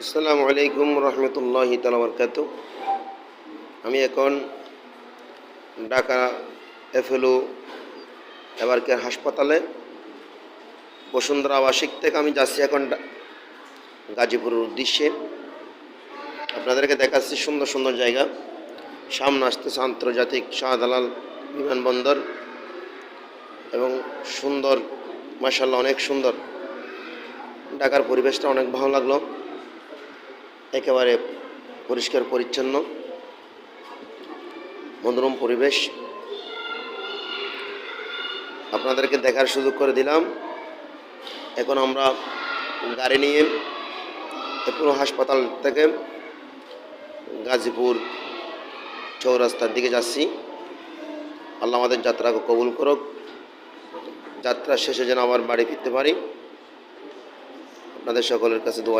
আসসালামু আলাইকুম রহমতুল্লাহি তাআলা বারাকাতুহু। আমি এখন ঢাকা এফএলও এবারকের হাসপাতালে বসুন্ধরা আবাসিক থেকে আমি যাচ্ছি এখন গাজীপুরের উদ্দেশ্যে। আপনাদেরকে দেখাচ্ছি সুন্দর সুন্দর জায়গা। সামনে আসতেছে আন্তর্জাতিক শাহজালাল বিমানবন্দর এবং সুন্দর, মাশাআল্লাহ অনেক সুন্দর। ঢাকার পরিবেশটা অনেক ভালো লাগলো, একেবারে পরিষ্কার পরিচ্ছন্ন মনোরম পরিবেশ আপনাদেরকে দেখার সুযোগ করে দিলাম। এখন আমরা গাড়ি নিয়ে এপোলো হাসপাতাল থেকে গাজীপুর চৌরাস্তার দিকে যাচ্ছি। আল্লাহ আমাদের যাত্রাকে কবুল করুক, যাত্রা শেষে যেন আবার বাড়ি ফিরতে পারি। আপনাদের সকলের কাছে দোয়া।